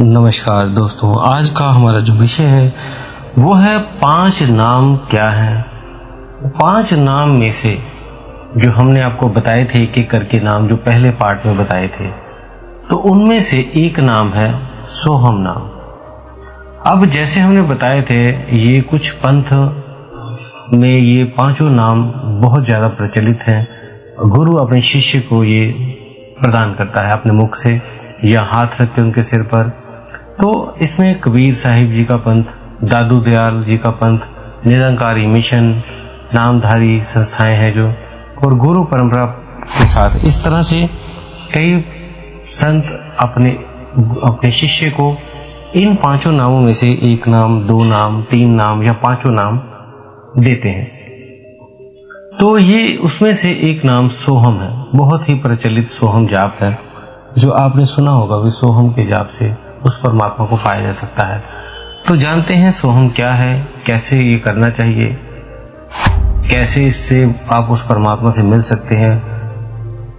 नमस्कार दोस्तों, आज का हमारा जो विषय है वो है 5 नाम क्या हैं। 5 नाम में से जो हमने आपको बताए थे एक एक करके नाम जो पहले पार्ट में बताए थे, तो उनमें से एक नाम है सोहम नाम। अब जैसे हमने बताए थे ये कुछ पंथ में ये 5 नाम बहुत ज़्यादा प्रचलित हैं। गुरु अपने शिष्य को ये प्रदान करता है अपने मुख से या हाथ रखते उनके सिर पर। तो इसमें कबीर साहिब जी का पंथ, दादू दयाल जी का पंथ, निरंकारी मिशन, नामधारी संस्थाएं हैं जो, और गुरु परंपरा के साथ इस तरह से कई संत अपने शिष्य को इन 5 नामों में से एक नाम, 2 नाम, 3 नाम या 5 नाम देते हैं। तो ये उसमें से एक नाम सोहम है। बहुत ही प्रचलित सोहम जाप है जो आपने सुना होगा भी सोहम के जाप से उस परमात्मा को पाया जा सकता है। तो जानते हैं सोहम क्या है, कैसे ये करना चाहिए, कैसे इससे आप उस परमात्मा से मिल सकते हैं,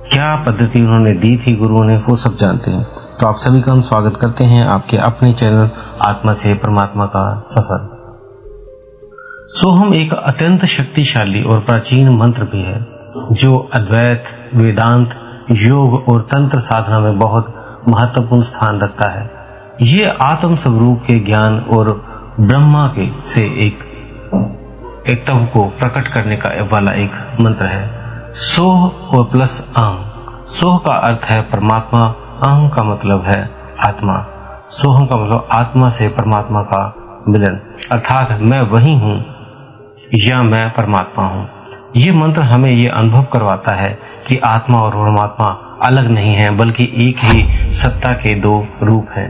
क्या पद्धति उन्होंने दी थी गुरुओं ने, वो सब जानते हैं। तो आप सभी का हम स्वागत करते हैं आपके अपने चैनल आत्मा से परमात्मा का सफर। सोहम एक अत्यंत शक्तिशाली और प्राचीन मंत्र भी है जो अद्वैत, वेदांत, योग और तंत्र साधना में बहुत महत्वपूर्ण स्थान रखता है। ये आत्म स्वरूप के ज्ञान और ब्रह्मा के से एक तत्व को प्रकट करने का वाला एक मंत्र है। सोह और प्लस अहं। सोह का अर्थ है परमात्मा, अहं का मतलब है आत्मा। सोहम का मतलब आत्मा से परमात्मा का मिलन, अर्थात मैं वही हूँ या मैं परमात्मा हूँ। ये मंत्र हमें ये अनुभव करवाता है कि आत्मा और परमात्मा अलग नहीं है, बल्कि एक ही सत्ता के 2 रूप हैं।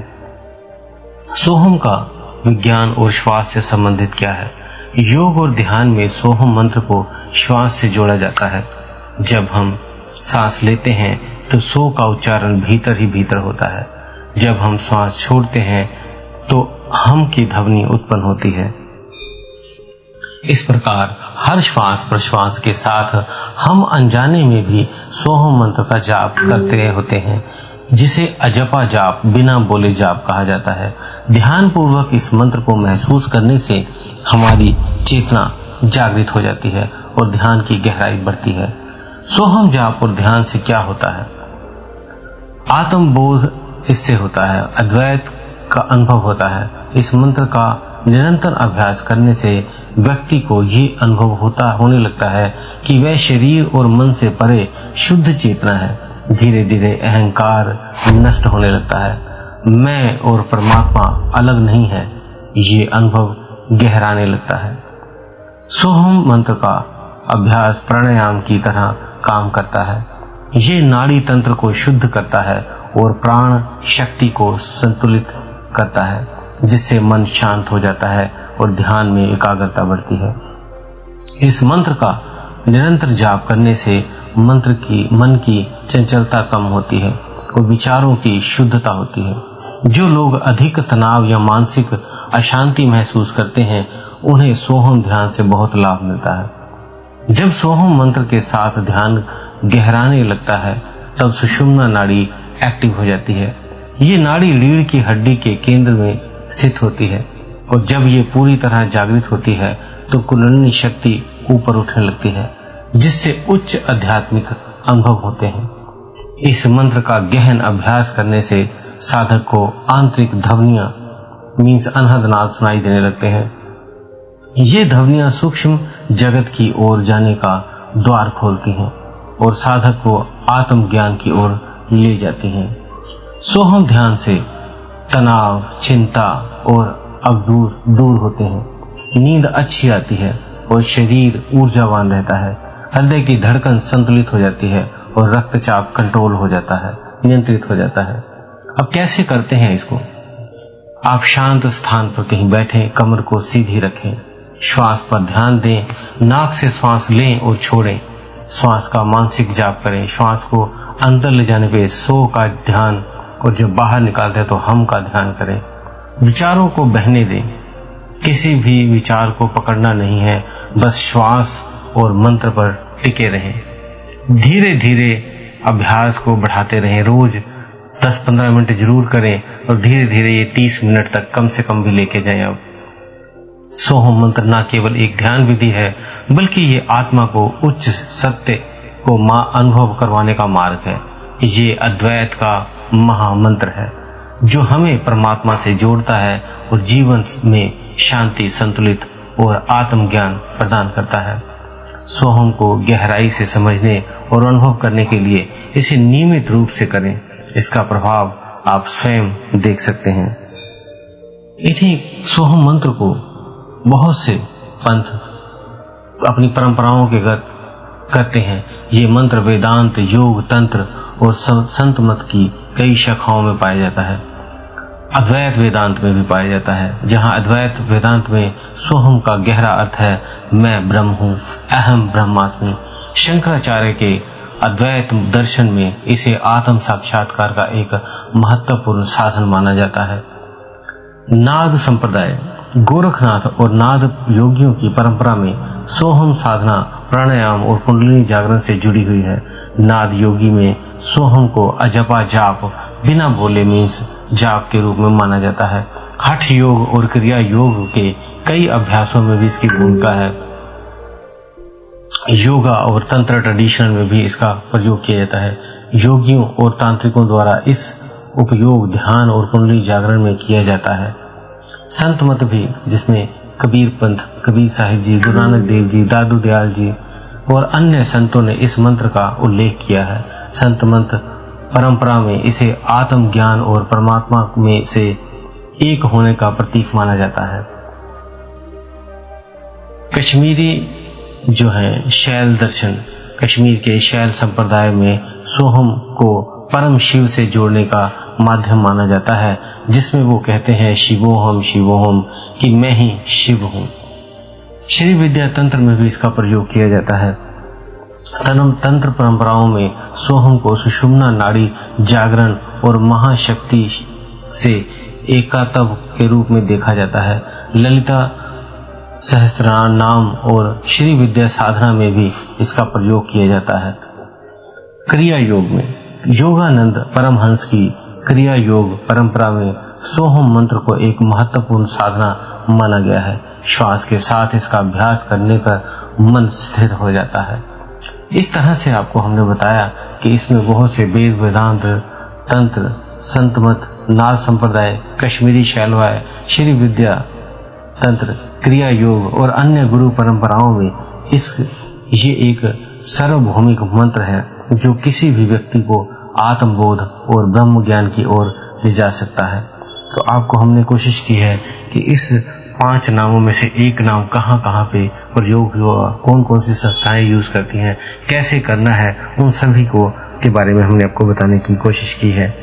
सोहम का विज्ञान और श्वास से संबंधित क्या है? योग और ध्यान में सोहम मंत्र को श्वास से जोड़ा जाता है। जब हम सांस लेते हैं तो सो का उच्चारण भीतर ही भीतर होता है। जब हम श्वास छोड़ते हैं तो हम की ध्वनि उत्पन्न होती है। इस प्रकार हर श्वास प्रश्वास के साथ हम अनजाने में भी सोहम मंत्र का जाप करते होते हैं, जिसे अजपा जाप, बिना बोले जाप कहा जाता है। ध्यान पूर्वक इस मंत्र को महसूस करने से हमारी चेतना जागृत हो जाती है और ध्यान की गहराई बढ़ती है। सोहम जाप और ध्यान से क्या होता है? आत्मबोध इससे होता है, अद्वैत का अनुभव होता है। इस मंत्र का निरंतर अभ्यास करने से व्यक्ति को ये अनुभव होने लगता है कि वह शरीर और मन से परे शुद्ध चेतना है। धीरे धीरे अहंकार नष्ट होने लगता है। मैं और परमात्मा अलग नहीं है, ये अनुभव गहराने लगता है। सोहम मंत्र का अभ्यास प्राणायाम की तरह काम करता है। ये नाड़ी तंत्र को शुद्ध करता है और प्राण शक्ति को संतुलित करता है, जिससे मन शांत हो जाता है और ध्यान में एकाग्रता बढ़ती है। इस मंत्र का निरंतर जाप करने से मन की चंचलता कम होती है और विचारों की शुद्धता होती है। जो लोग अधिक तनाव या मानसिक अशांति महसूस करते हैं, उन्हें सोहम ध्यान से बहुत लाभ मिलता है। जब सोहम मंत्र के साथ ध्यान गहराने लगता है, तब सुषुम्ना नाड़ी एक्टिव हो जाती है। ये नाड़ी रीढ़ की हड्डी के केंद्र में स्थित होती है और जब ये पूरी तरह जागृत होती है तो कुंडलिनी शक्ति ऊपर उठने लगती है, जिससे उच्च आध्यात्मिक अनुभव होते हैं। इस मंत्र का गहन अभ्यास करने से साधक को आंतरिक ध्वनियां मीन्स अनहद नाद सुनाई देने लगते हैं। ये ध्वनियां सूक्ष्म जगत की ओर जाने का द्वार खोलती हैं और साधक को आत्मज्ञान की ओर ले जाती हैं। सोहम ध्यान से तनाव, चिंता और अब दूर होते हैं। नींद अच्छी आती है और शरीर ऊर्जावान रहता है। हृदय की धड़कन संतुलित हो जाती है और रक्तचाप कंट्रोल हो जाता है, नियंत्रित हो जाता है। अब कैसे करते हैं इसको? आप शांत स्थान पर कहीं बैठें, कमर को सीधी रखें, श्वास पर ध्यान दें, नाक से श्वास लें और छोड़ें। श्वास का मानसिक जाप करें। श्वास को अंदर ले जाने पे सो का ध्यान और जब बाहर निकालते हैं तो हम का ध्यान करें। विचारों को बहने दें। किसी भी विचार को पकड़ना नहीं है, बस श्वास और मंत्र पर टिके रहें। धीरे धीरे अभ्यास को बढ़ाते रहें। रोज 10-15 मिनट जरूर करें। और धीरे धीरे ये 30 मिनट तक कम से कम भी लेके जाएं आप। सोहम मंत्र न केवल एक ध्यान विधि है, बल्कि ये आत्मा को उच्च सत्य को अनुभव करवाने का मार्ग है। ये अद्वैत का महामंत्र है जो हमें परमात्मा से जोड़ता है और जीवन में शांति, संतुलित और आत्मज्ञान प्रदान करता है। सोहम को गहराई से समझने और अनुभव करने के लिए इसे नियमित रूप से करें। इसका प्रभाव आप स्वयं देख सकते हैं। इन्हीं सोहम मंत्र को बहुत से पंथ अपनी परंपराओं के गत करते हैं। ये मंत्र वेदांत, योग, तंत्र और संत मत की कई शाखाओं में पाया जाता है। अद्वैत वेदांत में भी पाया जाता है, जहां अद्वैत वेदांत में सोहम का गहरा अर्थ है मैं ब्रह्म हूँ, अहम ब्रह्मास्मि। शंकराचार्य के अद्वैत दर्शन में इसे आत्म साक्षात्कार का एक महत्वपूर्ण साधन माना जाता है। नाद संप्रदाय, गोरखनाथ और नाद योगियों की परंपरा में सोहम साधना प्राणायाम और कुंडलिनी जागरण से जुड़ी हुई है। नाद योगी में सोहम को अजपा जाप, बिना बोले मीन्स जाप के रूप में माना जाता है। हठ योग और क्रिया योग के कई अभ्यासों में भी इसकी भूमिका है। योगा और तंत्र ट्रेडिशन में भी इसका प्रयोग किया जाता है। योगियों और तांत्रिकों द्वारा इस उपयोग ध्यान और कुंडली जागरण में किया जाता है। संत मत भी, जिसमें कबीर पंथ, कबीर साहिब जी, गुरु नानक देव जी, दादू दयाल जी और अन्य संतों ने इस मंत्र का उल्लेख किया है। संत मंत्र परंपरा में इसे आत्मज्ञान और परमात्मा में से एक होने का प्रतीक माना जाता है। कश्मीरी जो है शैल दर्शन, कश्मीर के शैल संप्रदाय में सोहम को परम शिव से जोड़ने का माध्यम माना जाता है, जिसमें वो कहते हैं शिवोहम शिवोहम कि मैं ही शिव हूँ। श्री विद्या तंत्र में भी इसका प्रयोग किया जाता है। तंत्र परंपराओं में सोहम को सुषुम्ना नाड़ी जागरण और महाशक्ति से एकात्व के रूप में देखा जाता है। ललिता सहस्त्रनाम नाम और श्री विद्या साधना में भी इसका प्रयोग किया जाता है। क्रिया योग में योगानंद परमहंस की क्रिया योग परंपरा में सोहम मंत्र को एक महत्वपूर्ण साधना माना गया है। श्वास के साथ इसका अभ्यास करने पर मन स्थिर हो जाता है। इस तरह से आपको हमने बताया कि इसमें बहुत से वेद, वेदांत, तंत्र, संत मत, नाद संप्रदाय, कश्मीरी शैलवाय, श्री विद्या तंत्र, क्रिया योग और अन्य गुरु परंपराओं में ये एक सार्वभौमिक मंत्र है जो किसी भी व्यक्ति को आत्मबोध और ब्रह्म ज्ञान की ओर ले जा सकता है। तो आपको हमने कोशिश की है कि इस 5 नामों में से एक नाम कहाँ कहाँ पे प्रयोग हुआ, कौन कौन सी संस्थाएं यूज करती हैं, कैसे करना है, उन सभी को के बारे में हमने आपको बताने की कोशिश की है।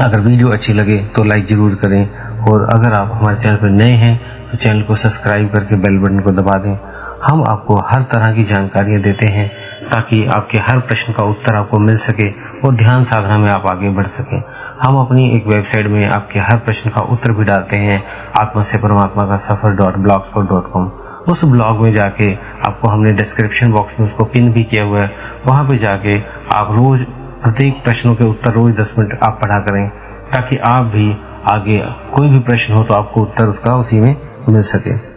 अगर वीडियो अच्छी लगे तो लाइक जरूर करें, और अगर आप हमारे चैनल पर नए हैं तो चैनल को सब्सक्राइब करके बेल बटन को दबा दें। हम आपको हर तरह की जानकारियाँ देते हैं ताकि आपके हर प्रश्न का उत्तर आपको मिल सके और ध्यान साधना में आप आगे बढ़ सकें। हम अपनी एक वेबसाइट में आपके हर प्रश्न का उत्तर भी डालते हैं, आत्मा से परमात्मा का सफर.blogspot.com। उस ब्लॉग में जाके आपको हमने डिस्क्रिप्शन बॉक्स में उसको पिन भी किया हुआ है, वहाँ पे जाके आप रोज प्रत्येक प्रश्नों के उत्तर रोज 10 मिनट आप पढ़ा करें, ताकि आप भी आगे कोई भी प्रश्न हो तो आपको उत्तर उसका उसी में मिल सके।